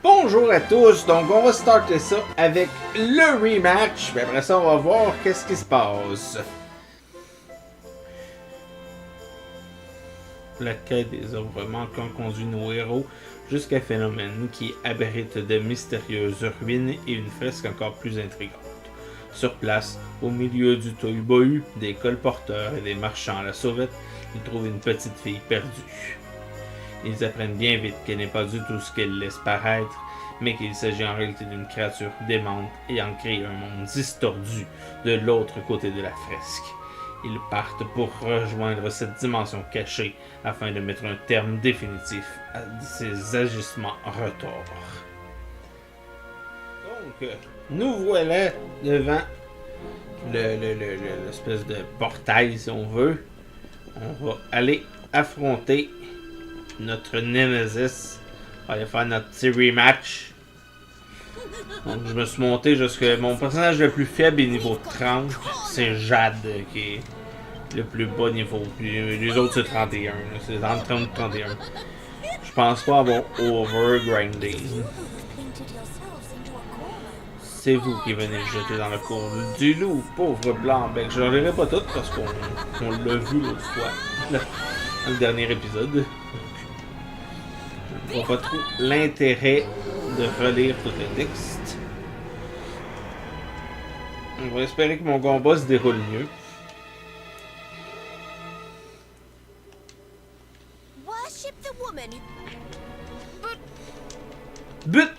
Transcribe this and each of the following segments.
Bonjour à tous, donc on va starter ça avec le rematch, puis après ça on va voir qu'est-ce qui se passe. La quête des œuvres manquantes conduit nos héros jusqu'à Phénomène qui abrite de mystérieuses ruines et une fresque encore plus intrigante. Sur place, au milieu du tohu-bohu, des colporteurs et des marchands à la sauvette, ils trouvent une petite fille perdue. Ils apprennent bien vite qu'elle n'est pas du tout ce qu'elle laisse paraître, mais qu'il s'agit en réalité d'une créature démente ayant créé un monde distordu de l'autre côté de la fresque. Ils partent pour rejoindre cette dimension cachée afin de mettre un terme définitif à ces agissements retors. Donc, nous voilà devant l'espèce de portail, si on veut. On va aller affronter notre Nemesis. On va aller faire notre petit rematch. Donc, je me suis monté jusqu'à... Mon personnage le plus faible est niveau 30. C'est Jade qui est le plus bas niveau. Puis les autres, c'est 31. C'est entre 30 et 31. Je pense pas avoir overgrindé. C'est vous qui venez le jeter dans le cours du loup, pauvre Blanc-Bec. Je ne lirai pas tout parce qu'on l'a vu l'autre fois. Dans le dernier épisode. Je ne vois pas trop l'intérêt de relire tout le texte. On va espérer que mon combat se déroule mieux. But!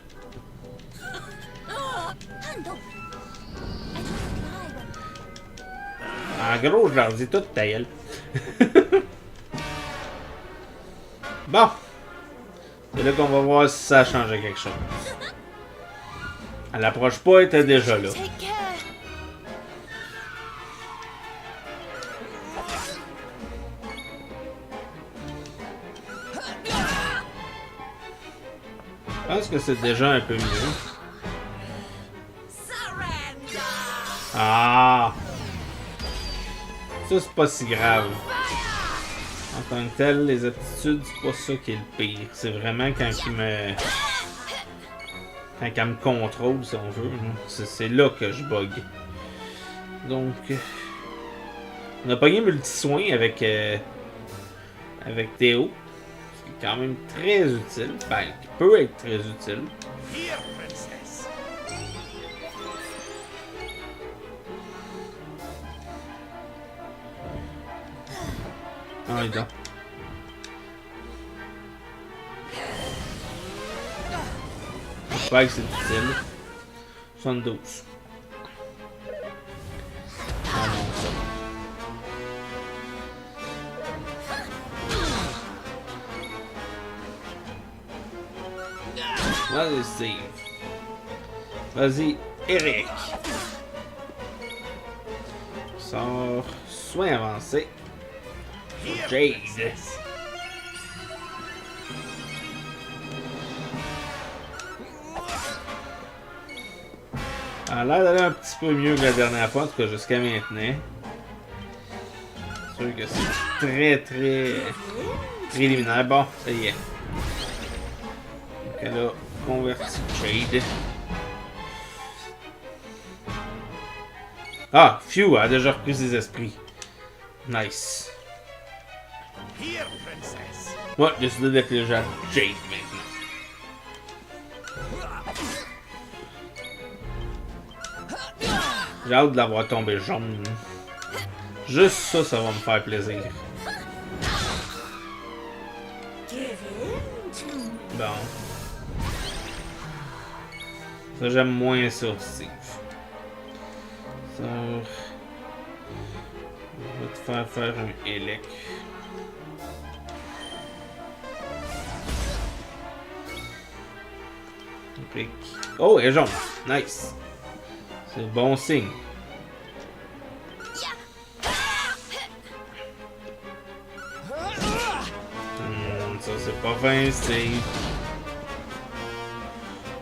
En gros, je leur dis toute ta gueule. Bon. C'est là qu'on va voir si ça a changé quelque chose. Elle approche pas, elle était déjà là. Je pense que c'est déjà un peu mieux. Ah! Ça, c'est pas si grave. En tant que tel, les aptitudes, c'est pas ça qui est le pire. C'est vraiment quand il me... Quand elle me contrôle, si on veut. C'est là que je bug. Donc... On a pogné multi-soin avec... avec Théo. Ce qui est quand même très utile. Ben, qui peut être très utile. Ah, et donc. J'espère que c'est utile. 72. Ah non, ça. Vas-y, Steve. Vas-y, Eric. Sort soin avancé. Jade. Elle a l'air d'aller un petit peu mieux que la dernière fois, en tout cas jusqu'à maintenant. C'est sûr que c'est très préliminaire. Bon, ça y est. Donc elle a converti Jade. Ah, phew, elle a déjà repris ses esprits. Nice. Ouais, j'ai décidé d'appeler Jade maintenant. J'ai hâte de l'avoir tombé jaune. Juste ça, ça va me faire plaisir. Bon. Ça, j'aime moins ça, Steve. Ça... On va te faire un élec. Oh, elle est jaune. Nice. C'est bon signe. Ça, c'est pas fin, c'est...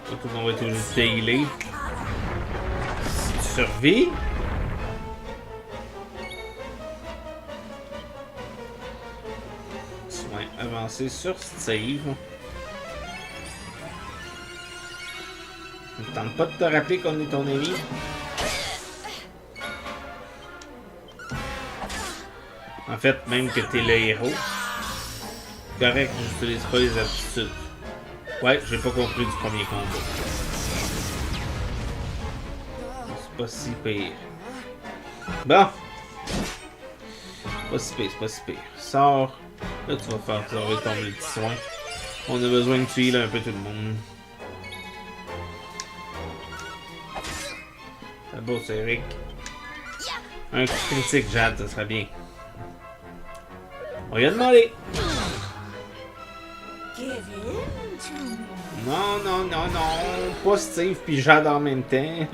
Surtout qu'on va être obligé de tailer. Si tu survis... Soin avancé sur Steve. Ne tente pas de te rappeler qu'on est ton ami. En fait, même que t'es le héros. Correct, j'utilise pas les aptitudes. Ouais, j'ai pas compris du premier combat. C'est pas si pire. Bon. Pas si pire, c'est pas si pire. Sors. Là, tu vas faire sauver ton petit soin. On a besoin que tu heals un peu tout le monde. C'est beau, c'est Eric. Un coup critique, Jade, ça serait bien. On lui a demandé. Non, non, non, non. Pas Steve puis Jade en même temps.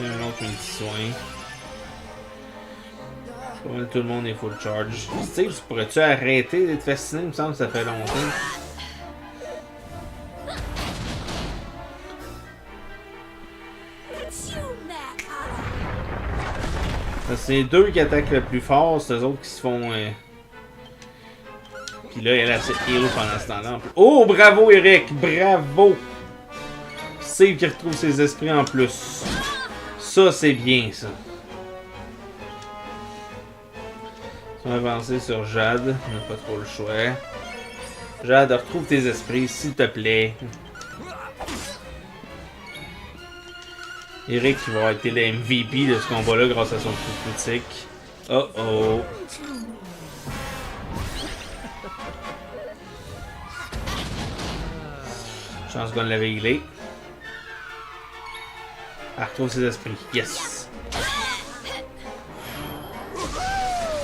Un autre petit soin. Ouais, tout le monde est full charge. Steve, pourrais-tu arrêter d'être fasciné? Il me semble que ça fait longtemps. C'est les deux qui attaquent le plus fort, c'est eux autres qui se font... Puis là, elle a cette héros pendant ce temps-là. Oh, bravo Eric! Bravo! Steve qui retrouve ses esprits en plus. Ça, c'est bien, ça. On va avancer sur Jade. On n'a pas trop le choix. Jade, retrouve tes esprits, s'il te plaît. Eric qui va avoir été le MVP de ce combat-là grâce à son coup critique. Oh oh! Chance qu'on l'avait healé. Elle retrouve ses esprits. Yes!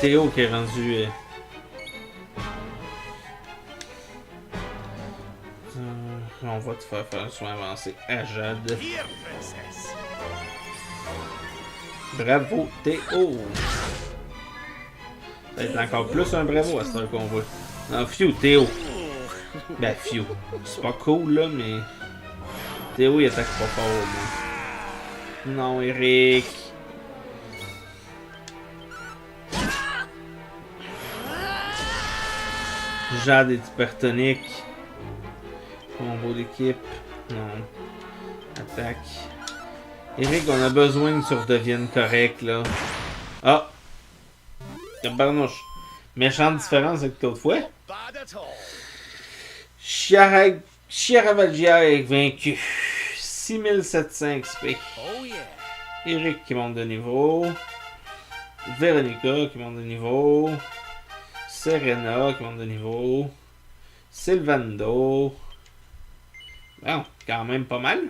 Théo qui est rendu... on va te faire un soin avancé à Jade. Bravo Théo! Ça va être encore plus un bravo à ce qu'on voit. Non, Phew, Théo! Ben, Phew. C'est pas cool là, mais... Théo il attaque pas fort au moins. Non, Eric! Jade est hypertonique. Combo d'équipe. Non. Attaque. Eric, on a besoin que tu redeviennes correct, là. Ah! Barnouche. Méchante différence avec l'autre fois. Chiaravalgia est vaincu. 6700 XP. Eric qui monte de niveau. Véronica qui monte de niveau. Serena qui monte de niveau. Sylvando. Bon, quand même pas mal.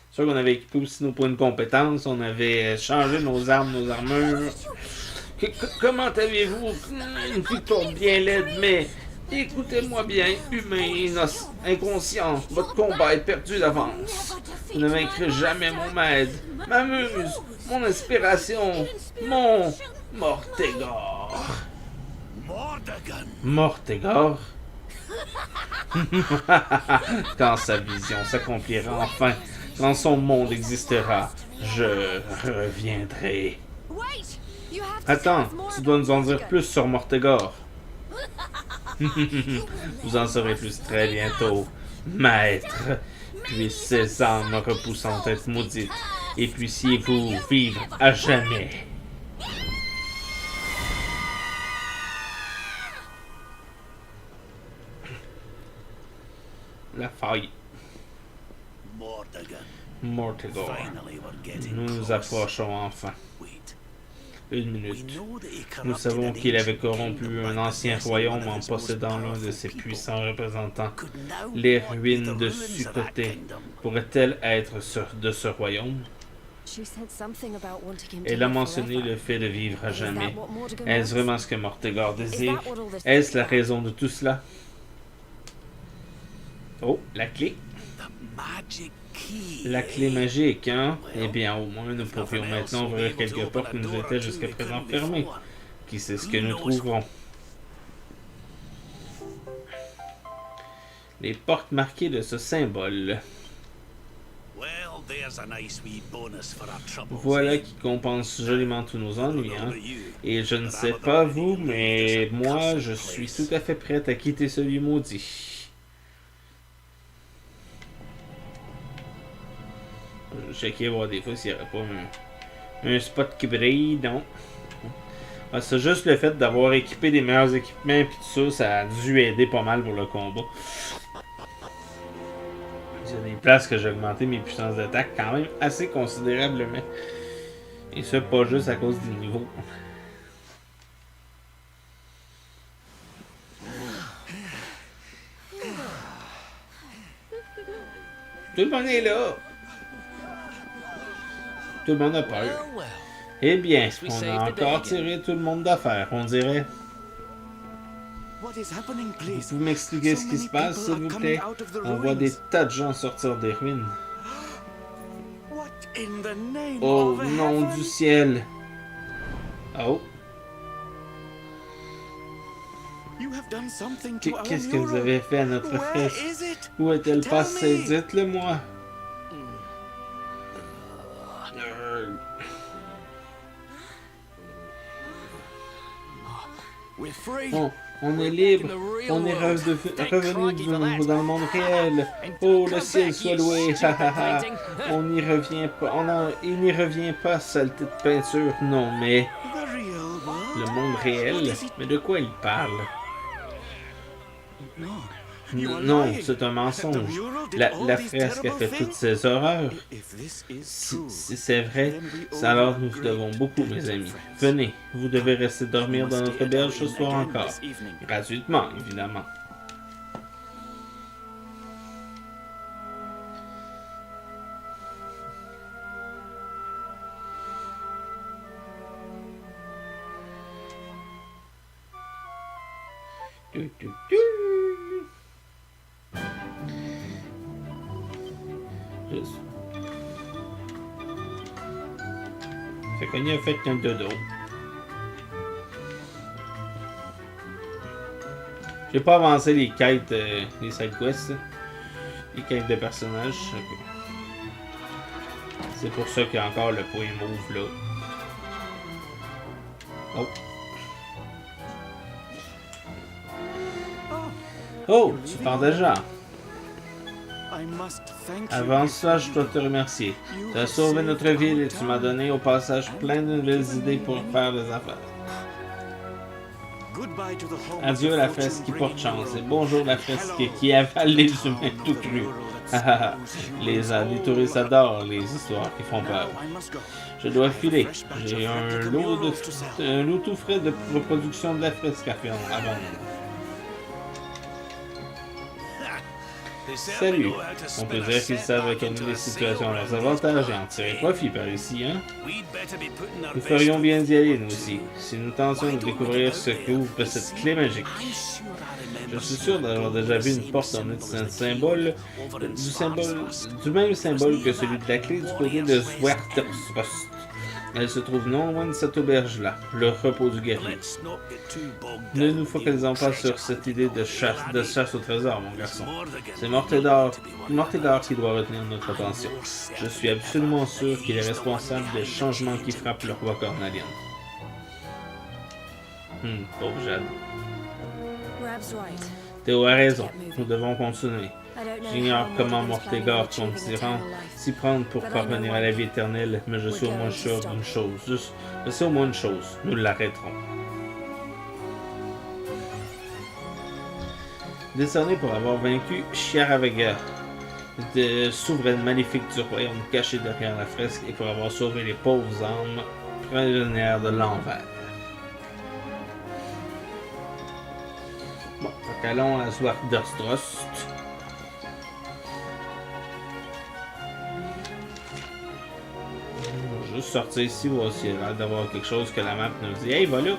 C'est sûr qu'on avait équipé aussi nos points de compétence. On avait changé nos armes, nos armures. Comment avez-vous une victoire bien laide, mais écoutez-moi bien, humain, inconscient. Votre combat est perdu d'avance. Vous ne vaincrez jamais mon maître, ma muse, mon inspiration, mon Mortégor. Mortégor? Quand sa vision s'accomplira enfin, quand son monde existera, je reviendrai. Attends, tu dois nous en dire plus sur Mortégor. Vous en saurez plus très bientôt, maître. Puisse ces âmes repoussantes être maudites, et puissiez-vous vivre à jamais. La faille. Mortégor. Nous nous approchons enfin. Une minute. Nous savons qu'il avait corrompu un ancien royaume en possédant l'un de ses puissants représentants. Les ruines de Sukoté pourraient-elles être de ce royaume? Elle a mentionné le fait de vivre à jamais. Est-ce vraiment ce que Mortégor désire? Est-ce la raison de tout cela? Oh, la clé. La clé magique, hein? Eh bien, au moins, nous pourrions maintenant ouvrir quelques portes qui nous étaient jusqu'à présent fermées. Qui sait ce que nous trouverons? Les portes marquées de ce symbole. Voilà qui compense joliment tous nos ennuis, hein? Et je ne sais pas vous, mais moi, je suis tout à fait prête à quitter celui maudit. checker voir des fois s'il n'y aurait pas un spot qui brille, non. Ah, c'est juste le fait d'avoir équipé des meilleurs équipements et tout ça, ça a dû aider pas mal pour le combat. Il y a des places que j'ai augmenté mes puissances d'attaque quand même assez considérablement. Et ça, pas juste à cause du niveau. Tout le monde est là. Tout le monde a peur. Eh bien, on a encore tiré tout le monde d'affaire, on dirait. Vous m'expliquer ce qui se passe, s'il vous plaît? On voit des tas de gens sortir des ruines. Oh, nom du ciel! Oh! Qu'est-ce que vous avez fait à notre fresque? Où est-elle passée? Dites-le-moi! On est libre, on est revenu dans le monde réel. Oh, le ciel soit loué, On n'y revient pas, il n'y revient pas, saleté de peinture, non, mais... Le monde réel? Mais de quoi il parle? Non, c'est un mensonge. La fresque a fait toutes ces horreurs. Si c'est vrai, alors nous devons beaucoup, mes amis. Venez, vous devez rester dormir dans notre auberge ce soir encore. Gratuitement, évidemment. Fait qu'on y a fait un dodo. J'ai pas avancé les quêtes, les side quests, les quêtes de personnages. C'est pour ça qu'il y a encore le point move là. Oh. Oh, tu pars déjà. Avant ça, je dois te remercier. Tu as sauvé notre ville et tu m'as donné au passage plein de nouvelles idées pour faire des affaires. Adieu la fresque qui porte chance et bonjour la fresque qui avale les humains tout crus. Les touristes adorent les histoires qui font peur. Je dois filer. J'ai un lot tout frais de reproduction de la fresque à vendre. Salut! On peut dire qu'ils savent reconnaître les situations à leurs avantages et en tirer profit par ici, hein? Nous ferions bien d'y aller, nous aussi, si nous tentions de découvrir ce qu'ouvre cette clé magique. Je suis sûr d'avoir déjà vu une porte ornée du même symbole que celui de la clé du côté de Zwartersrost. Elle se trouve non loin de cette auberge-là, le repos du guerrier. Ne nous focalisons pas sur cette idée de chasse au trésor, mon garçon. C'est Mortégar qui doit retenir notre attention. Je suis absolument sûr qu'il est responsable des changements qui frappent le roi Cornelian. Pauvre Jade. Théo a raison, nous devons continuer. J'ignore comment Mortégar compte s'y prendre pour parvenir à la vie éternelle, mais je suis au moins sûr d'une chose. Je sais au moins une chose, nous l'arrêterons. Décerné pour avoir vaincu Chiaravega, souveraine maléfique du royaume caché derrière la fresque, et pour avoir sauvé les pauvres âmes prisonnières de l'envers. Bon, allons à Zwartersrost. Juste sortir ici, voir s'il y a l'air d'avoir quelque chose que la map nous dit. Hey, va là!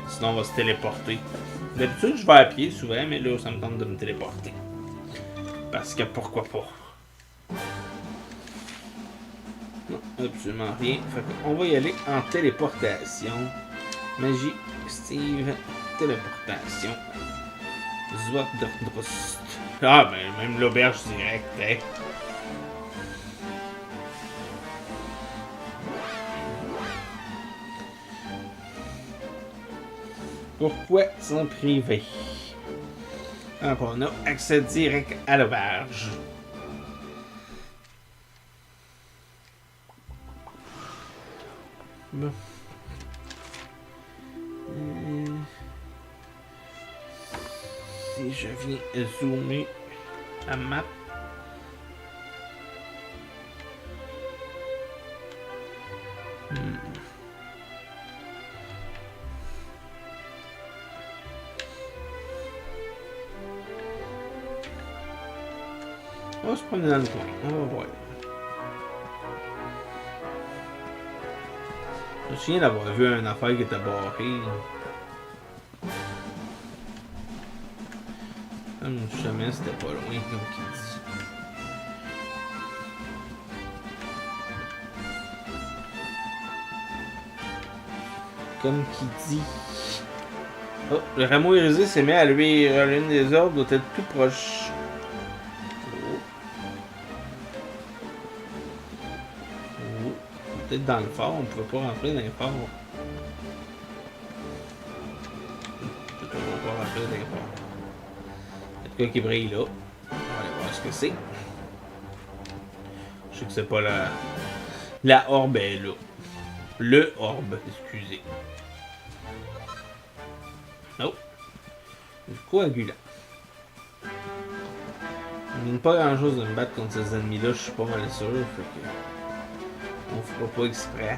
Sinon, on va se téléporter. D'habitude, je vais à pied souvent, mais là, ça me tente de me téléporter. Parce que pourquoi pas? Non, absolument rien. Fait qu'on va y aller en téléportation. Magie, Steve, téléportation. Zwartersrost. Ah, ben, même l'auberge direct, hein. Pourquoi s'en priver? Donc, on a accès direct à l'auberge. Bon. Si je viens zoomer la map. On va se promener dans le coin, on va voir. Je me souviens d'avoir vu une affaire qui était barrée. Comme le chemin, c'était pas loin, comme qui dit. Comme qui dit. Oh, le rameau irisé s'est mis à lui. L'une des autres doit être tout proche. Peut-être dans le fort, on pouvait pas rentrer dans le fort. On peut pas rentrer dans le fort. Il y a de quoi qui brille là. On va aller voir ce que c'est. Je sais que c'est pas la... La orbe est là. Le orbe, excusez. Oh. Du coagulant. Il n'y a pas grand chose de me battre contre ces ennemis-là, je suis pas mal sûr. Fait que... On fera pas exprès.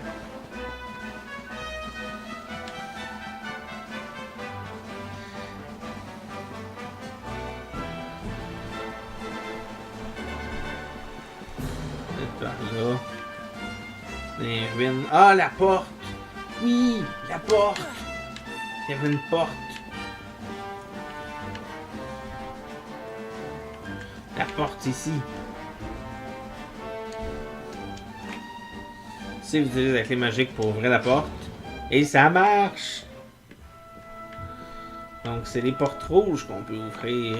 Peut-être par là. Les ruines. Ah, la porte! Oui, la porte! Il y avait une porte. La porte ici. Vous utilisez la clé magique pour ouvrir la porte. Et ça marche! Donc c'est les portes rouges qu'on peut ouvrir.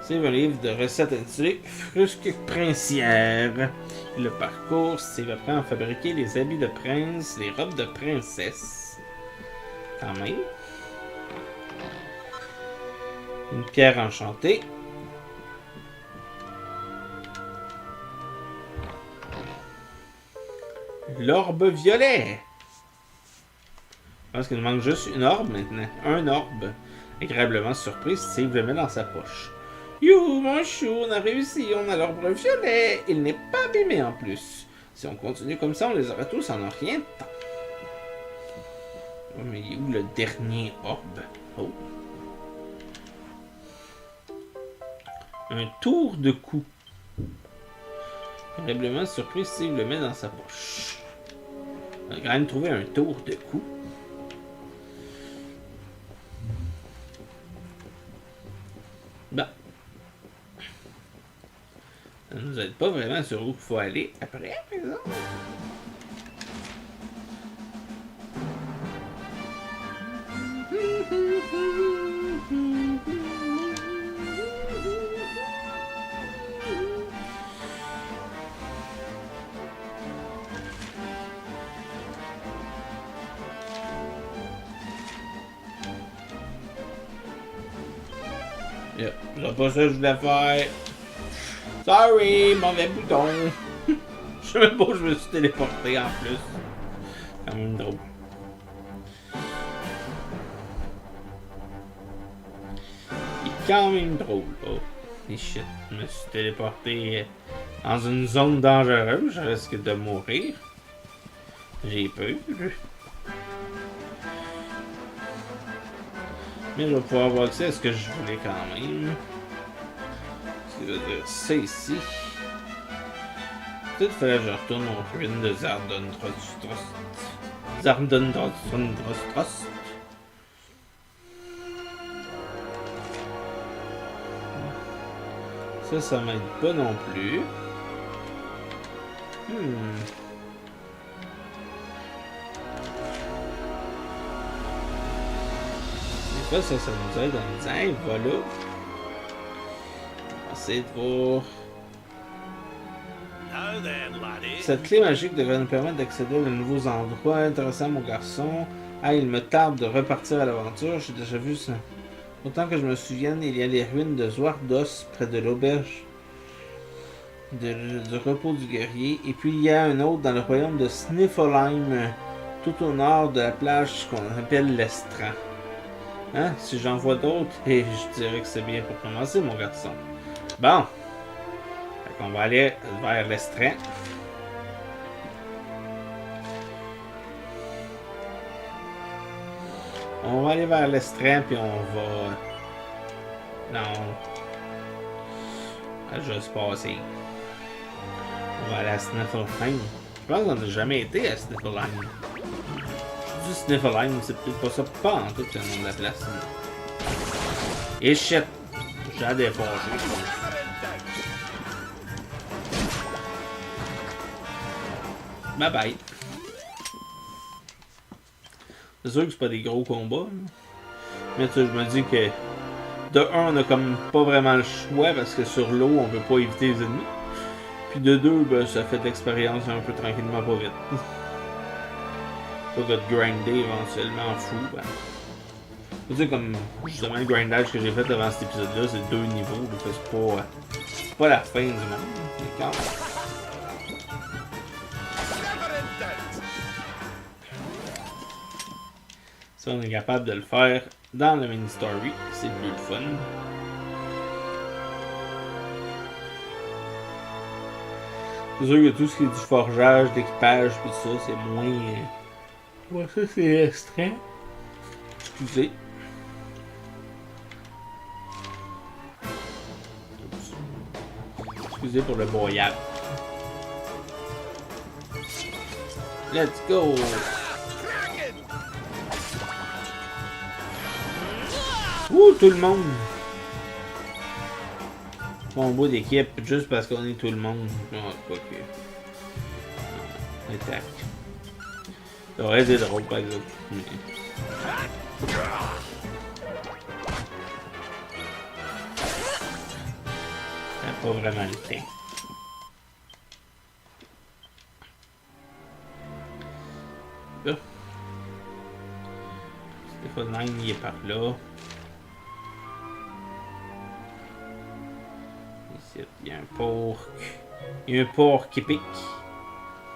C'est un livre de recettes intitulé Frusque princière. Le parcours, c'est apprendre à fabriquer les habits de prince, les robes de princesse. Quand même. Une pierre enchantée. L'orbe violet. Je pense qu'il nous manque juste une orbe maintenant. Un orbe. Agréablement surpris, Steve le met dans sa poche. You, mon chou, on a réussi, on a l'orbe violet. Il n'est pas abîmé en plus. Si on continue comme ça, on les aura tous en rien de temps. Oh, mais il est où le dernier orbe? Oh. Un tour de cou. Agréablement surpris, Steve le met dans sa poche. On a quand même trouvé un tour de cou. Bon. Ça ne nous aide pas vraiment sur où il faut aller après, par exemple. Yep, c'est pas ça que je voulais faire. Sorry, mauvais bouton. Je sais même pas où je me suis téléporté en plus. Quand même drôle. Il est quand même drôle. Oh, et shit. Je me suis téléporté dans une zone dangereuse. Je risque de mourir. J'ai peur. Mais je vais pouvoir avoir accès à ce que je voulais quand même. Ce qui veut dire ça ici. Peut-être qu'il fallait que je retourne aux ruines de Zardondrost. Ça m'aide pas non plus. Ça nous aide en disant, hey, voilà. On va essayer de voir. Cette clé magique devrait nous permettre d'accéder à de nouveaux endroits intéressants, mon garçon. Ah, il me tarde de repartir à l'aventure, j'ai déjà vu ça. Autant que je me souvienne, il y a les ruines de Zwardos près de l'auberge. du repos du guerrier. Et puis il y a un autre dans le royaume de Sniffelheim, tout au nord de la plage qu'on appelle l'Estran. Hein? Si j'en vois d'autres, et je dirais que c'est bien pour commencer, mon garçon. Bon. On va aller vers l'Estran. On va aller vers l'Estran, puis on va... Non. Je sais pas si. On va aller à Sniffelheim. Je pense qu'on n'a jamais été à Sniffelheim. Je dis Sniffelheim, c'est peut-être pas ça. Pas en tout, c'est le nom de la place. Et shit. J'ai défendu. Bye bye. C'est sûr que c'est pas des gros combats. Là. Mais tu sais, je me dis que de un, on a comme pas vraiment le choix parce que sur l'eau, on peut pas éviter les ennemis. Puis de deux, ben, ça fait de l'expérience un peu tranquillement, pas vite. Pas que de grinder éventuellement fou. Ben. Tu sais, comme justement le grindage que j'ai fait avant cet épisode-là, c'est 2 niveaux. Donc c'est pas la fin du monde. D'accord? Ça, on est capable de le faire dans le mini-story. C'est plus le fun. C'est sûr que tout ce qui est du forgeage, d'équipage, pis ça, c'est moins... Ouais, ça, c'est restreint. Excusez. Excusez pour le boyard. Let's go! Ouh, tout le monde! Bon bout d'équipe, juste parce qu'on est tout le monde. Non, pas que. Attaque. Ça aurait été drôle, par exemple. Mais... pas vraiment le temps. Là. Sniffelheim, il est par là. Ici, il y a un porc. Il y a un porc qui pique.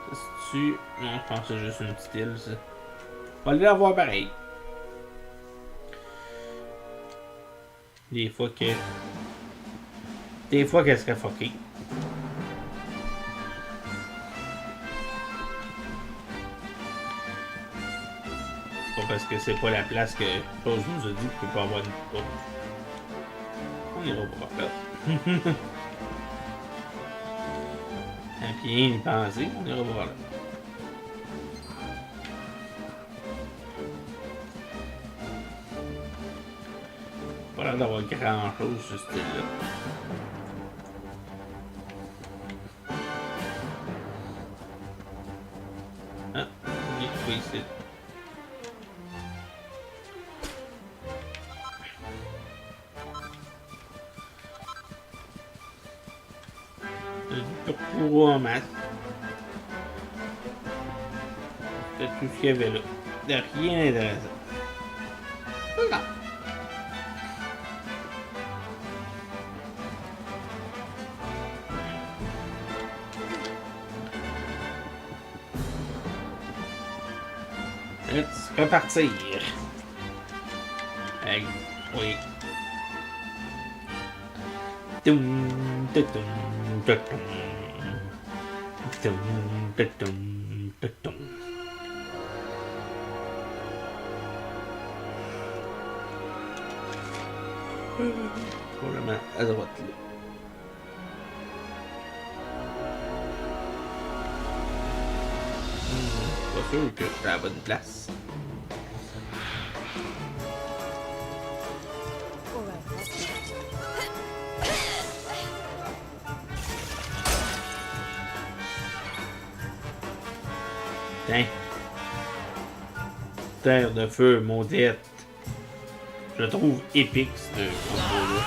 Ça se tue. Non, je pense que c'est juste une petite île, ça. On va aller la voir pareil. Des fois qu'elle serait fuckée. C'est pas parce que c'est pas la place que Chose nous a dit qu'il peut pas avoir une porte. On ira pas là. À bien y penser, on ira voir là. Pas l'air d'avoir grand chose sur ce style-là. Ah, il est trouvé ici. Du purpura en masse. C'est tout ce qu'il y avait là. De rien d'intéressant. Voilà. Let's repartir. Hey, oui. Tum, tum, tum, tum, tum, tum, tum. Probablement à droite là. Pas sûr que je suis à la bonne place. Tiens. Terre de feu, maudite. Je le trouve épique ce combo-là.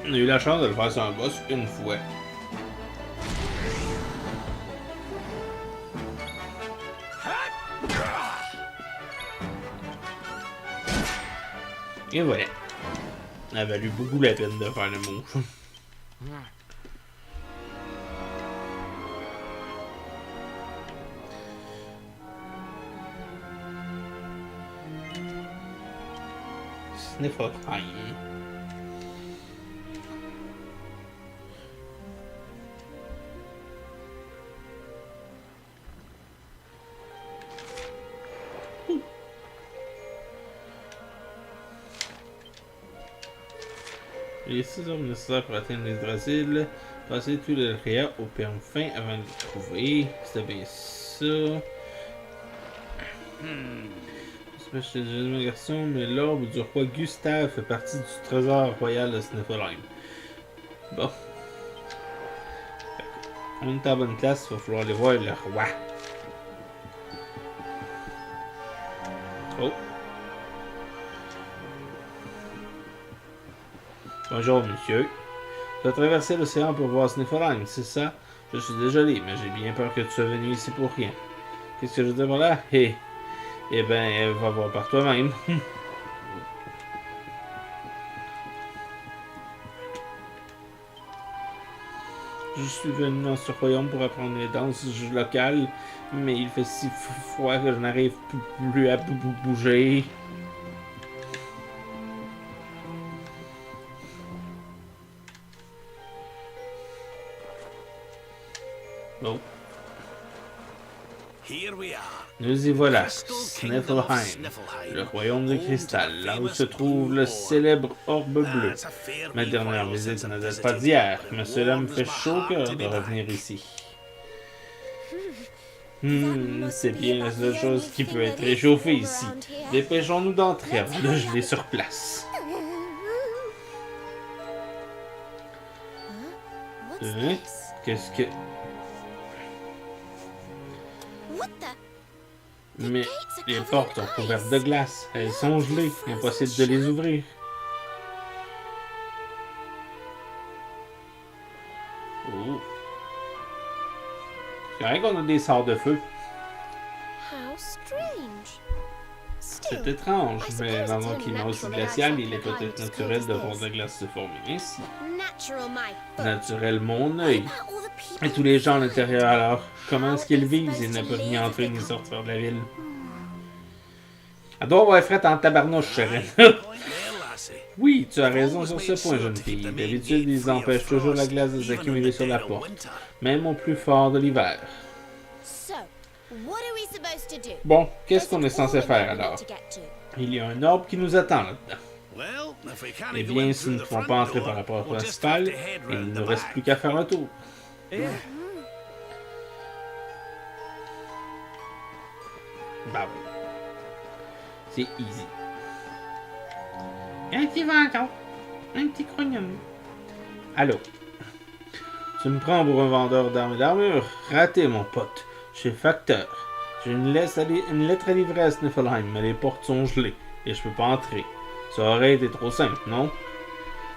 On a eu la chance de le faire sur un boss une fois. Et voilà. Ça a valu beaucoup la peine de faire le move. Sniffelheim. Les 6 hommes nécessaires pour atteindre les Hydrasils. Passer tout le réa au perme fin avant de les trouver. C'était bien ça. C'est le deuxième garçon, mais l'orbe du roi Gustave fait partie du trésor royal de Sniffelheim. Bon. On est en bonne place, il va falloir aller voir le roi. Oh. Bonjour, monsieur. Tu as traversé l'océan pour voir Sniffelheim, c'est ça? Je suis désolé, mais j'ai bien peur que tu sois venu ici pour rien. Qu'est-ce que je dis par là? Eh ben, va voir par toi-même. Je suis venu dans ce royaume pour apprendre les danses locales, mais il fait si froid que je n'arrive plus à bouger. Oh. Nous y voilà, Sniffelheim, le royaume de cristal, là où se trouve le célèbre orbe bleu. Ma dernière visite ne date pas d'hier, mais cela me fait chaud au cœur de revenir ici. C'est bien la seule chose qui peut être réchauffée ici. Dépêchons-nous d'entrer avant de geler sur place. Qu'est-ce que... Mais les portes sont couvertes de glace. Elles sont gelées. Impossible de les ouvrir. Oh. C'est vrai qu'on a des sorts de feu. C'est étrange, mais dans un climat aussi glacial, il est peut-être naturel de voir de la glace se former ainsi. Naturel, mon œil. Et tous les gens à l'intérieur alors, comment est-ce qu'ils vivent s'ils ne peuvent ni entrer ni sortir de la ville? Elle doit avoir fret en tabarnouche, Sharon. Oui, tu as raison sur ce point, jeune fille. D'habitude, ils empêchent toujours la glace de s'accumuler sur la porte, même au plus fort de l'hiver. Bon, qu'est-ce qu'on est censé faire alors? Il y a un orbe qui nous attend là-dedans. Eh bien, si nous ne pouvons pas entrer par la porte principale, il ne nous reste plus qu'à faire un tour. Bah oui. C'est easy. Un petit venton. Un petit crognon. Allô? Tu me prends pour un vendeur d'armes et d'armure? Raté, mon pote. Je suis facteur. J'ai une lettre à livrer à Sniffelheim, mais les portes sont gelées et je peux pas entrer. Ça aurait été trop simple, non?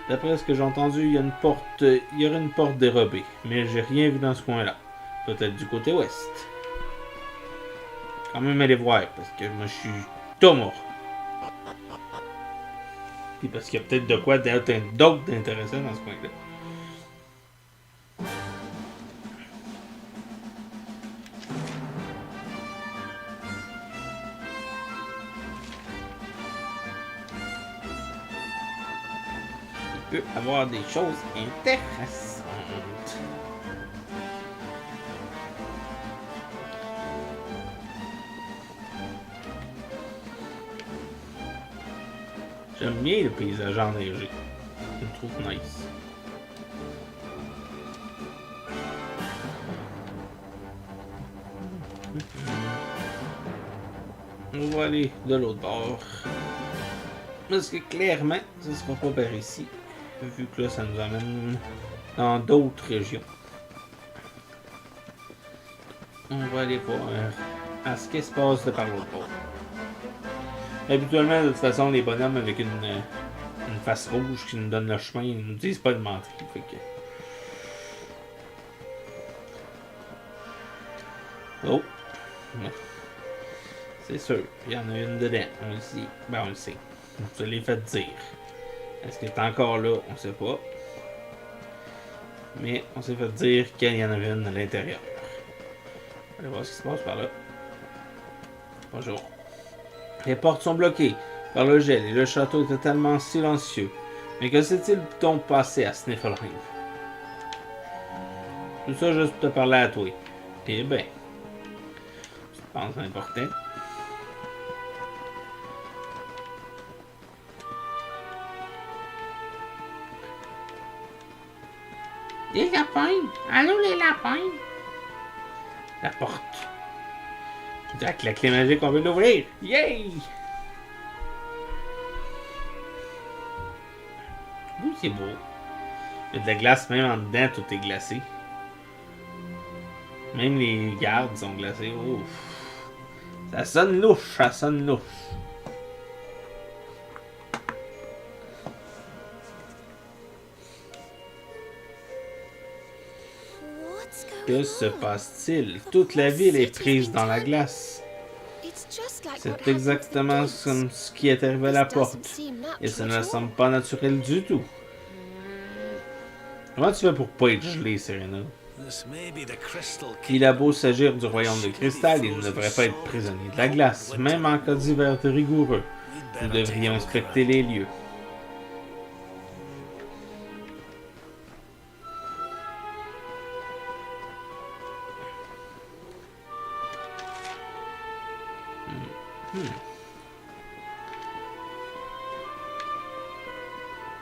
D'après ce que j'ai entendu, il y aurait une porte dérobée, mais j'ai rien vu dans ce coin-là. Peut-être du côté ouest. Quand même aller voir, parce que moi je suis tout mort. Puis parce qu'il y a peut-être de quoi d'autre d'intéressant dans ce coin-là. Il peut avoir des choses intéressantes. J'aime bien le paysage enneigé. Je le trouve nice. On va aller de l'autre bord. Parce que clairement, ça ne sera pas par ici. Vu que là, ça nous amène dans d'autres régions. On va aller voir à ce qui se passe de par l'autre bord. Habituellement, de toute façon, les bonhommes avec une face rouge qui nous donne le chemin, ils nous disent pas de mentir. Fait que... Oh! C'est sûr, il y en a une dedans. On le sait. Ben, on le sait. On se l'est fait dire. Est-ce qu'il est encore là? On sait pas. Mais on s'est fait dire qu'il y en avait une à l'intérieur. Allez voir ce qui se passe par là. Bonjour. Les portes sont bloquées par le gel et le château est totalement silencieux. Mais que s'est-il donc passé à Sniffelheim? Tout ça juste pour te parler à toi. Eh ben, je pense important. Les lapins! Allô les lapins! La porte. Avec la clé magique, on veut l'ouvrir! Yay! Ouh, c'est beau. Il y a de la glace même en dedans, tout est glacé. Même les gardes sont glacés. Ouf. Ça sonne louche, ça sonne louche. Que se passe-t-il? Toute la ville est prise dans la glace. C'est exactement ce qui est arrivé à la porte. Et ça ne semble pas naturel du tout. Comment tu fais pour pas être gelé, Serena? Il a beau s'agir du royaume de cristal, il ne devrait pas être prisonnier de la glace, même en cas d'hiver rigoureux. Nous devrions inspecter les lieux.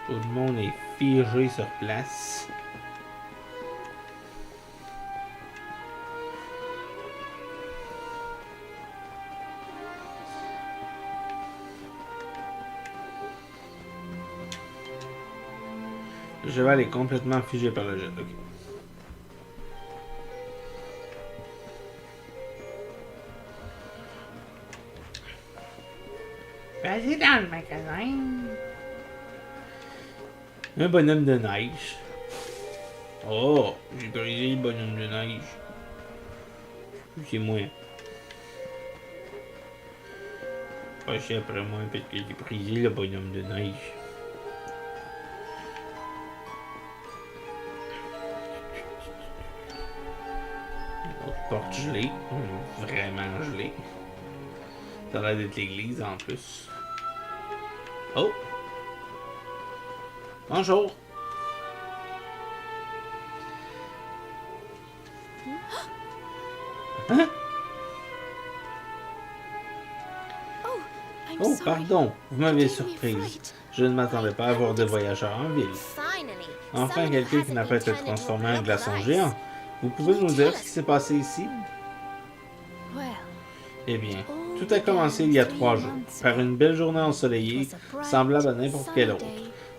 Tout le monde est figé sur place. Le cheval est complètement figé par le jet. Okay. Vas-y dans le magasin. Un bonhomme de neige. Oh, j'ai brisé le bonhomme de neige. C'est moi. Pas cher après moi parce que j'ai brisé le bonhomme de neige. Une autre porte gelée. Vraiment gelée. Ça a l'air d'être l'église en plus. Oh! Bonjour! Hein? Oh, pardon, vous m'avez surprise. Je ne m'attendais pas à voir des voyageurs en ville. Enfin, quelqu'un qui n'a pas été transformé en glaçon géant. Vous pouvez nous dire ce qui s'est passé ici? Eh bien, tout a commencé il y a 3 jours, par une belle journée ensoleillée, semblable à n'importe quelle autre.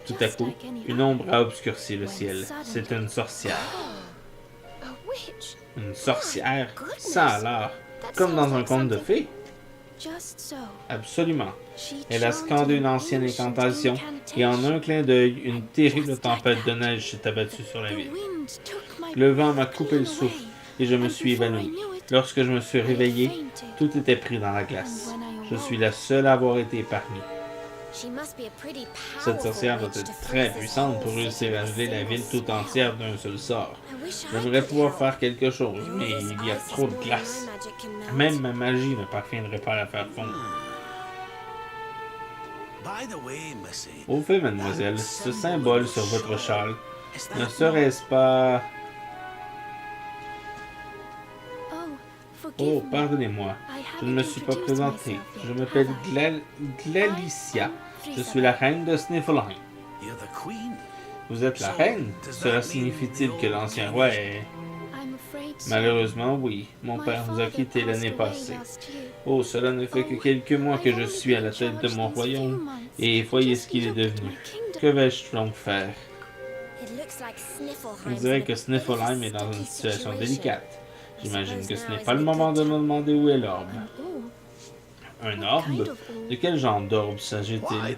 Tout à coup, une ombre a obscurci le ciel. C'était une sorcière. Une sorcière? Ça alors? Comme dans un conte de fées? Absolument. Elle a scandé une ancienne incantation et en un clin d'œil, une terrible tempête de neige s'est abattue sur la ville. Le vent m'a coupé le souffle et je me suis évanoui. Lorsque je me suis réveillé, tout était pris dans la glace. Je suis la seule à avoir été épargnée. Cette sorcière doit être très puissante pour réussir à geler la ville tout entière d'un seul sort. J'aimerais pouvoir faire quelque chose, mais il y a trop de glace. Même ma magie ne parviendrait pas à la faire fondre. Au fait, mademoiselle, ce symbole sur votre châle, ne serait-ce pas... Oh, pardonnez-moi, je ne me suis pas présenté. Je m'appelle Glalicia. Je suis la reine de Sniffelheim. Vous êtes la reine? Cela signifie-t-il que l'ancien roi est... Malheureusement, oui. Mon père nous a quittés l'année passée. Oh, cela ne fait que quelques mois que je suis à la tête de mon royaume, et voyez ce qu'il est devenu. Que vais-je donc faire? On dirait que Sniffelheim est dans une situation délicate. J'imagine que ce n'est pas le moment de me demander où est l'orbe. Un orbe? De quel genre d'orbe s'agit-il?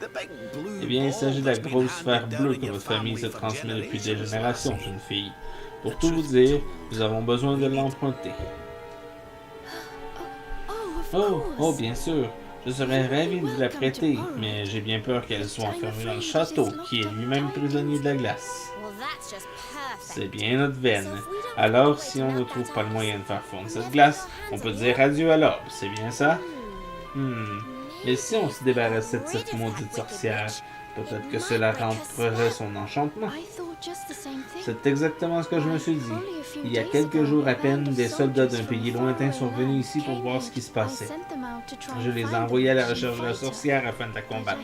Eh bien, il s'agit de la grosse sphère bleue que votre famille se transmet depuis des générations, jeune fille. Pour tout vous dire, nous avons besoin de l'emprunter. Oh, bien sûr. Je serais ravi de vous la prêter, mais j'ai bien peur qu'elle soit enfermée dans le château, qui est lui-même prisonnier de la glace. C'est bien notre veine. Alors, si on ne trouve pas le moyen de faire fondre cette glace, on peut dire adieu à l'orbe, c'est bien ça? Mais si on se débarrassait de cette maudite sorcière, peut-être que cela remporterait son enchantement. C'est exactement ce que je me suis dit. Il y a quelques jours à peine, des soldats d'un pays lointain sont venus ici pour voir ce qui se passait. Je les ai envoyés à la recherche de la sorcière afin de la combattre.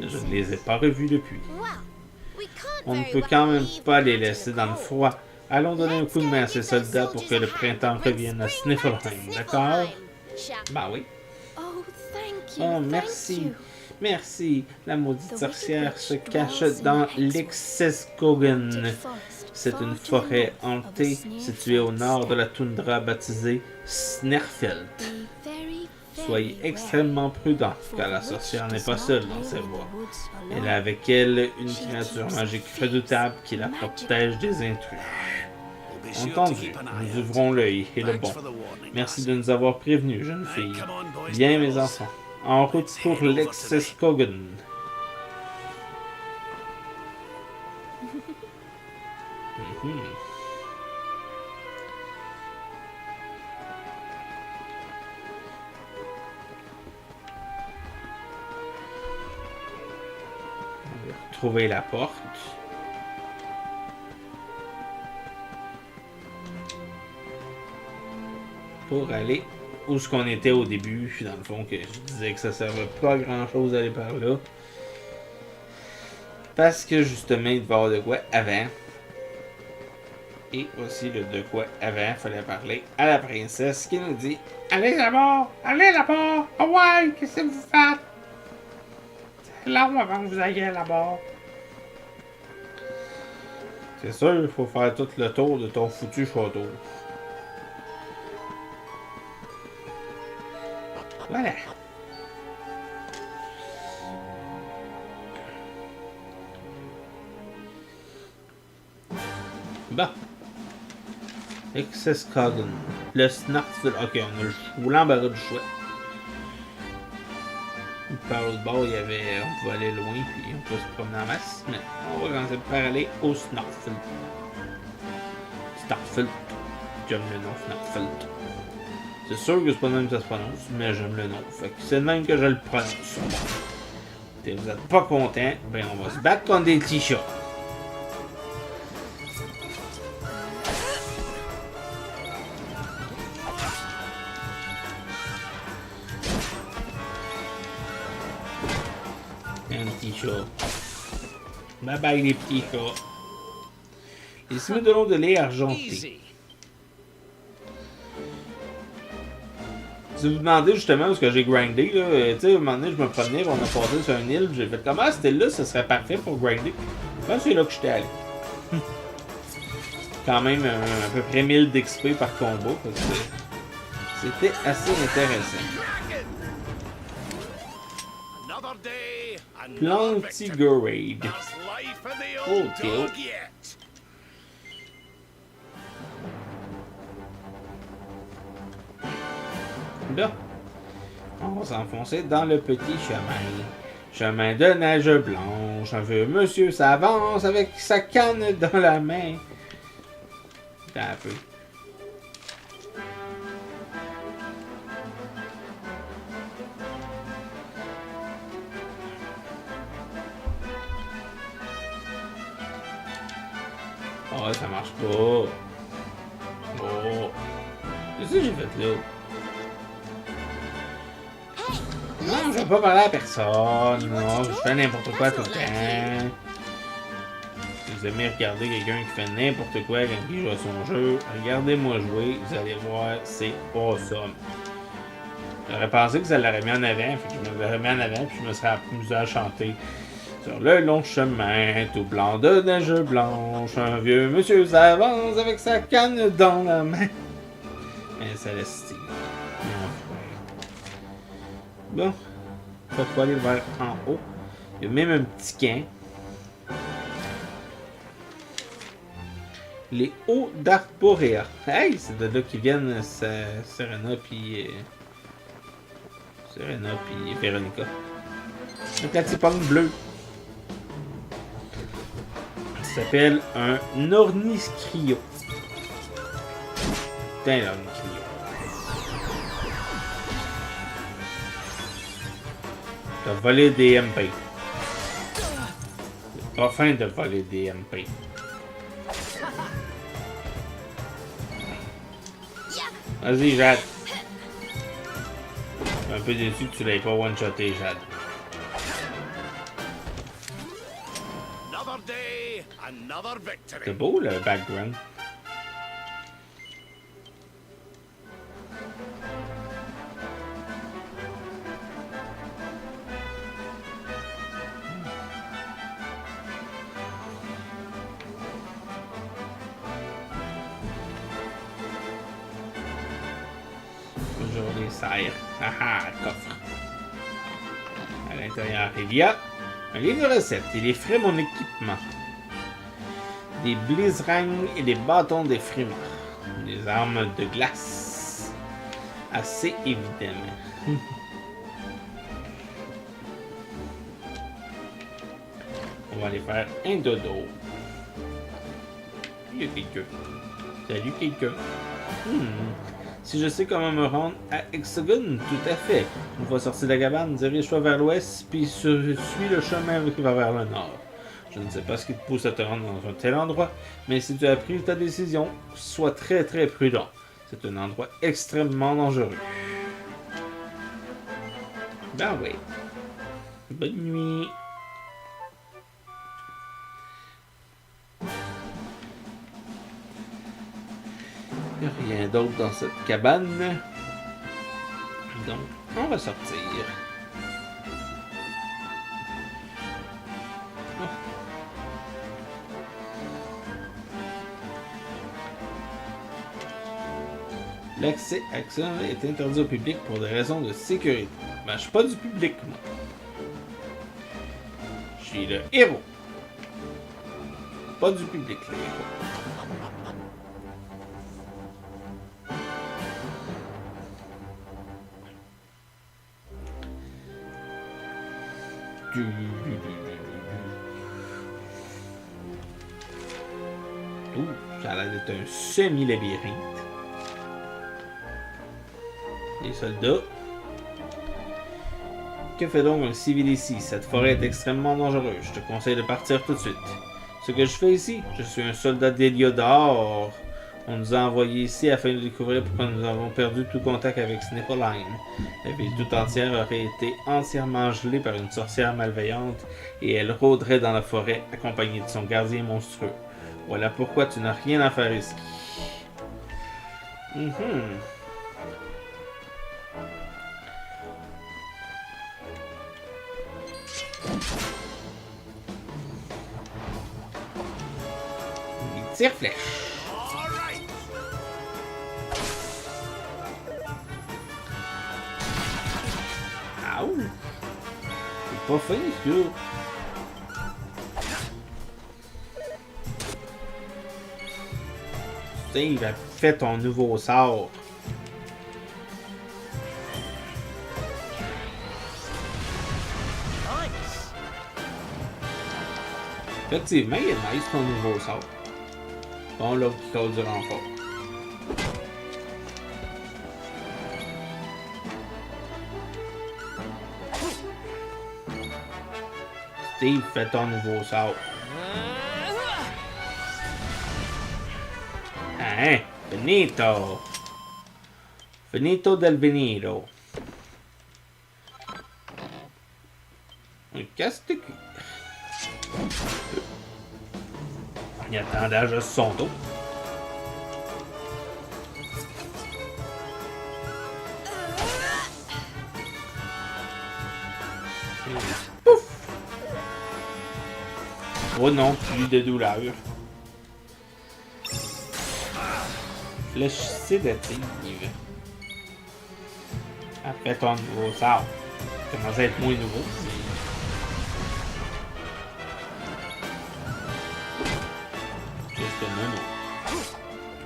Je ne les ai pas revus depuis. On ne peut quand même pas les laisser dans le froid. Allons donner un coup de main à ces soldats pour que le printemps revienne à Sniffleheim, d'accord? Bah oui. Oh, merci. Merci. La maudite sorcière se cache dans l'Exeskogen. C'est une forêt hantée située au nord de la toundra baptisée Snerfeld. Soyez extrêmement prudents, car la sorcière n'est pas seule dans ses bois. Elle a avec elle une créature magique redoutable qui la protège des intrus. Entendu, nous ouvrons l'œil et le bon. Merci de nous avoir prévenus, jeune fille. Bien, mes enfants. En route pour l'Exeskogen. On va retrouver la porte. Pour aller où ce qu'on était au début, dans le fond, que je disais que ça servait pas à grand chose d'aller par là. Parce que justement, il devait y avoir de quoi avant. Et aussi le de quoi avant, il fallait parler à la princesse qui nous dit: allez là-bas! Allez là-bas! Ah ouais! Qu'est-ce que vous faites? C'est long avant que vous ayez là-bas. C'est sûr, il faut faire tout le tour de ton foutu château. Voilà. Bon. Exeskogen. Le Snartful. Ok, on a l'embarras du choix. Par l'autre bord, il y avait. On pouvait aller loin, puis on peut se promener en masse. Mais on va commencer par aller au Snartful. Snartful. J'aime le nom Snartful. C'est sûr que c'est pas le même que ça se prononce, mais j'aime le nom. Fait que c'est le même que je le prononce. Et vous êtes pas content, ben on va se battre contre des petits chats. Un petit chat. Bye bye les petits chats. Les cimes de l'eau de lait argenté. Si vous vous demandez justement où est-ce que j'ai grindé, là, tu sais, à un moment donné, je me promenais, on a passé sur une île, j'ai fait comment cette île-là, ça serait parfait pour grinder. Ben, c'est là que j'étais allé. Quand même à peu près 1000 d'XP par combat, parce que c'était assez intéressant. Plantigorade. Ok. Là, on va s'enfoncer dans le petit chemin. Chemin de neige blanche. Un vieux monsieur s'avance avec sa canne dans la main. Attends un peu. Oh, ça marche pas. Oh. Qu'est-ce que j'ai fait là? Non, je vais pas parler à personne. Non, je fais n'importe quoi tout le temps. Si vous aimez regarder quelqu'un qui fait n'importe quoi quand il joue à son jeu, regardez-moi jouer, vous allez voir, c'est awesome. J'aurais pensé que ça l'aurait mis en avant, fait que je me l'aurais mis en avant, puis je me serais amusé à chanter. Sur le long chemin, tout blanc de neige blanche, un vieux monsieur s'avance avec sa canne dans la main. Mais ça laisse style. Bon, il faut aller vers en haut. Il y a même un petit camp. Les hauts d'Arborea. Hey, c'est de là qu'ils viennent, Serena puis Serena puis Véronica. Un Catipong bleu. Ça s'appelle un Orniscrio. Putain, l'Orniscrio. T'as volé des MP. C'est pas fin de voler des MP. Vas-y, Jade. Je suis un peu déçu que tu l'aies pas one-shoté, Jade. C'est beau le background. Toujours les serres. Haha, coffre. À l'intérieur, il y a un livre de recettes. Il effraie mon équipement. Des blizzrangs et des bâtons d'effraiement. Des armes de glace. Assez évidemment. On va aller faire un dodo. Il y a quelqu'un. Salut quelqu'un. Si je sais comment me rendre à Hexagon, tout à fait. Une fois sorti de la cabane, dirige-toi vers l'ouest, puis suis le chemin qui va vers le nord. Je ne sais pas ce qui te pousse à te rendre dans un tel endroit, mais si tu as pris ta décision, sois très très prudent. C'est un endroit extrêmement dangereux. Ben oui. Bonne nuit. Rien d'autre dans cette cabane. Donc, on va sortir. Oh. L'accès à Hexagon est interdit au public pour des raisons de sécurité. Ben, je suis pas du public, moi. Je suis le héros. Pas du public, le héros. Ouh, ça a l'air d'être un semi-labyrinthe. Les soldats. Que fait donc un civil ici? Cette forêt est extrêmement dangereuse. Je te conseille de partir tout de suite. Ce que je fais ici, je suis un soldat d'Héliodore. On nous a envoyés ici afin de découvrir pourquoi nous avons perdu tout contact avec Sniffelheim. La ville tout entière aurait été entièrement gelée par une sorcière malveillante et elle rôderait dans la forêt accompagnée de son gardien monstrueux. Voilà pourquoi tu n'as rien à faire ici. Tire-flèche. Aouh! C'est pas fin, ça. Steve a fait ton nouveau sort. Effectivement, il est nice ton nouveau sort. Bon, là, qui cause du renfort. Steve, fais ton nouveau sort. Hein? Finito! Finito del Veniro. Un casse-de-cul. Il attendait à juste son dos. Pouf! Oh non, plus de douleur. Flèche sédative. Après ton nouveau sort. Ça commence à être moins nouveau.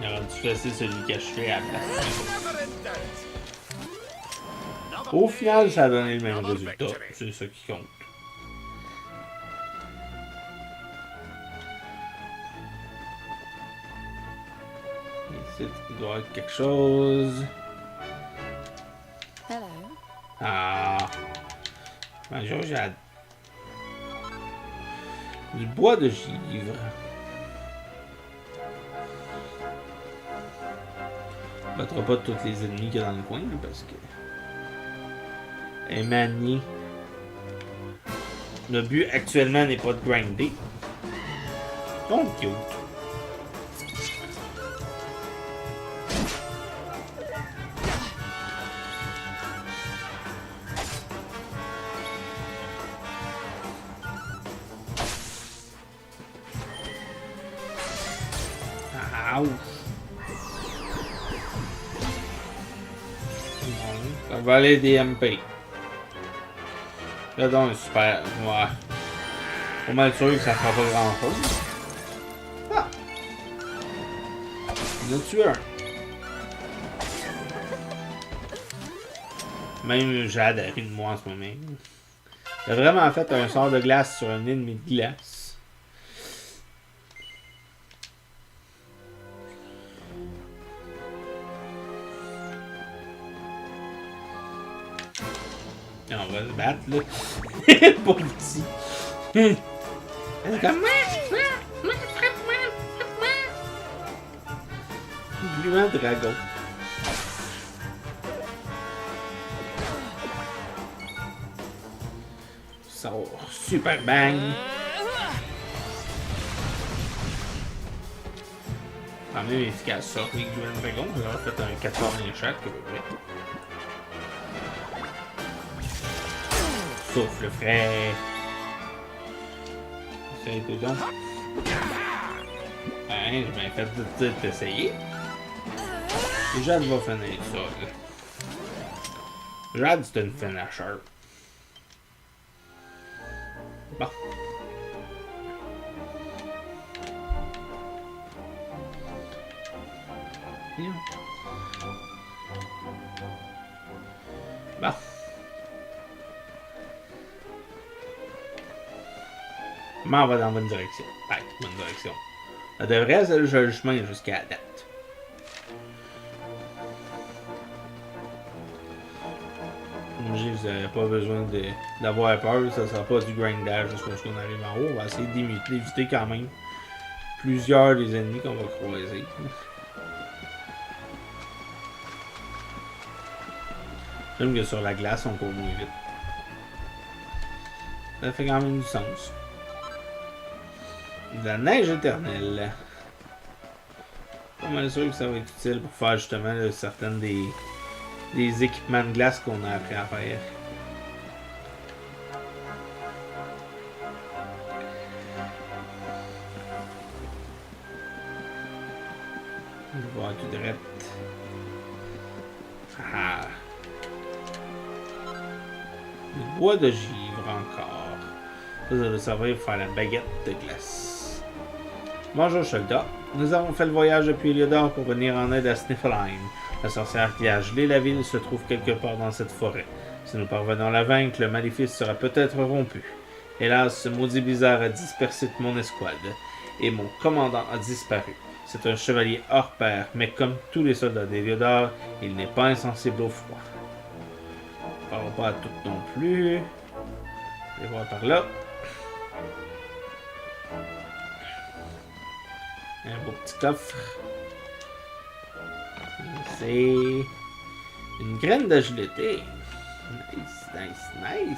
Il aurait dû fesser celui qui a chuté à la place. Au final, ça a donné le même résultat. C'est ça qui compte. Ici, il doit y avoir quelque chose. Ah. Bonjour, Jade. Du bois de givre. On battra pas tous les ennemis qu'il y a dans le coin, parce que... Et manier. Le but actuellement n'est pas de grinder. Donc, cute. Ça va aller des MP. Là donc, super. Ouais. Pas mal sûr que ça fera pas grand chose. Ah! Il en a tué un. Même Jade a ri de moi en ce moment. Il a vraiment fait un sort de glace sur un ennemi de glace. On va se battre, là. Pour petit. Elle est comme... Gluant dragon. Sort super bang. Quand même efficace ça. Les Gluant dragon, on a fait un 80 chaque à peu près. Souffle frais. Essaye tout donc. Hein, j'ai bien fait de t'essayer. Jade va finir ça, là. Jade, c'est une finisher. Bon. Bon. Mais on va dans la bonne direction. Ouais, bonne direction. Ça devrait être le chemin jusqu'à la date. Vous n'avez pas besoin d'avoir peur, ça sera pas du grindage jusqu'à ce qu'on arrive en haut. On va essayer d'éviter quand même plusieurs des ennemis qu'on va croiser. J'aime que sur la glace, on court moins vite. Ça fait quand même du sens. De la neige éternelle. Pas mal sûr que ça va être utile pour faire justement là, certaines des équipements de glace qu'on a appris à faire. On va voir tout direct. Ah. Le bois de givre encore. Ça va servir pour faire la baguette de glace. Bonjour soldat. Nous avons fait le voyage depuis Heliodor pour venir en aide à Sniffelheim. La sorcière qui a gelé la ville se trouve quelque part dans cette forêt. Si nous parvenons à la vaincre, le maléfice sera peut-être rompu. Hélas, ce maudit blizzard a dispersé toute mon escouade, et mon commandant a disparu. C'est un chevalier hors pair, mais comme tous les soldats d'Heliodor, il n'est pas insensible au froid. Ne parlons pas à toutes non plus. Je vais voir par là. Un beau petit coffre. C'est une graine d'agilité. Nice, nice, nice.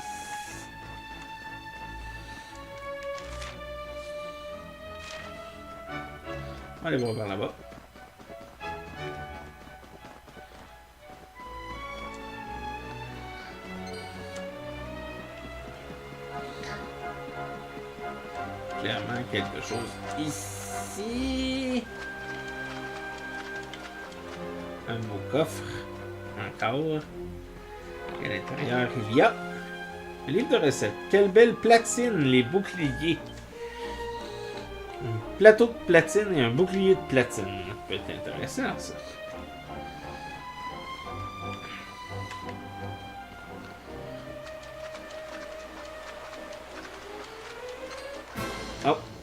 On va aller voir par là-bas. Clairement quelque chose ici. Un beau coffre. Encore. Et à l'intérieur, il y a un livre de recettes. Quelle belle platine, les boucliers. Un plateau de platine et un bouclier de platine. Ça peut être intéressant, ça.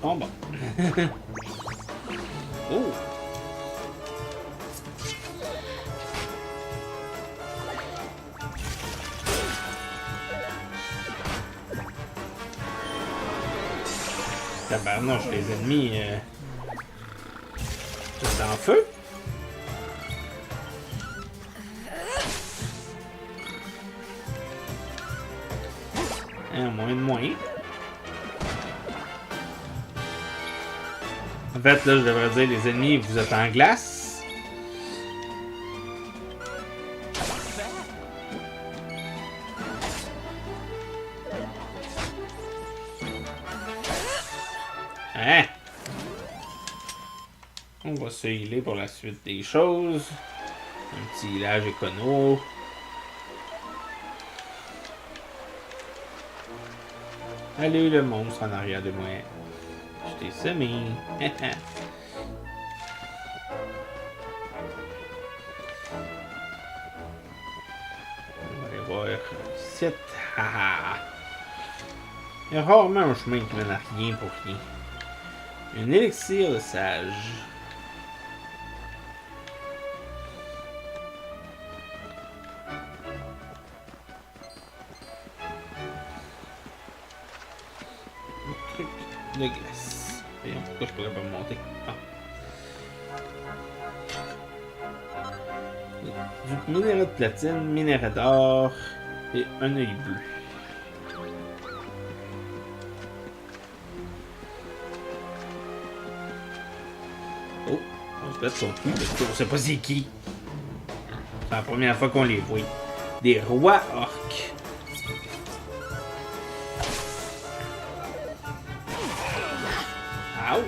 Combat. Oh! Tabarnouche, les ennemis... c'est en feu? Moins de moins. En fait, là, je devrais dire, les ennemis, vous êtes en glace. Hein? On va se healer pour la suite des choses. Un petit village écono. Allez, le monstre en arrière de moi. Je t'ai semé. On va aller voir ici. Il y a rarement un chemin qui mène à rien pour rien. Un élixir de sage. De glace. Voyons pourquoi je pourrais pas me monter. Du minerai de platine, minerai d'or et un œil bleu. Oh, on se bat contre lui, on sait pas c'est qui. C'est la première fois qu'on les voit. Des rois orques. Ouch!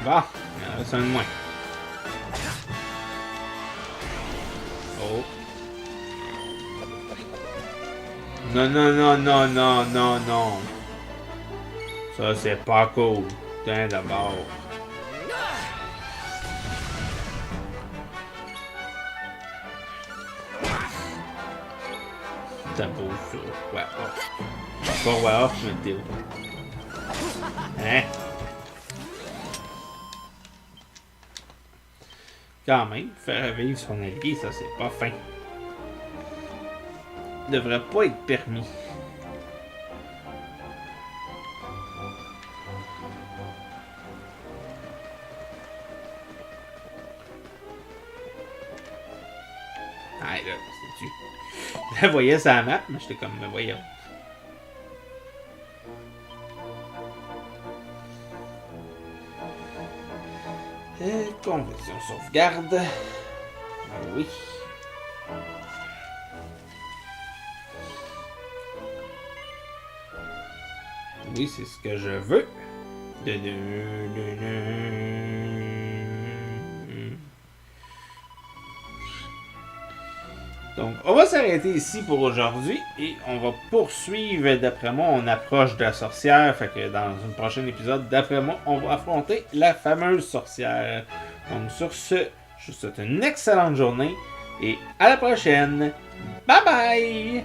Bon, il en reste un de moins. Oh. Non, non, non, non, non, non, non. Ça, c'est pas cool. Putain, d'abord. T'as beau, ça. Ouais, off. Pas ouais, off, mais t'es hein? Quand même, faire revivre son allié, ça, c'est pas fin. Devrait pas être permis. Ah, là, c'est-tu. Je la voyais sur la map, mais j'étais comme, mais voyons. Conversion sauvegarde. Ah oui. Oui, c'est ce que je veux. Donc, on va s'arrêter ici pour aujourd'hui et on va poursuivre. D'après moi, on approche de la sorcière. Fait que dans un prochain épisode, d'après moi, on va affronter la fameuse sorcière. Donc, sur ce, je vous souhaite une excellente journée et à la prochaine. Bye bye!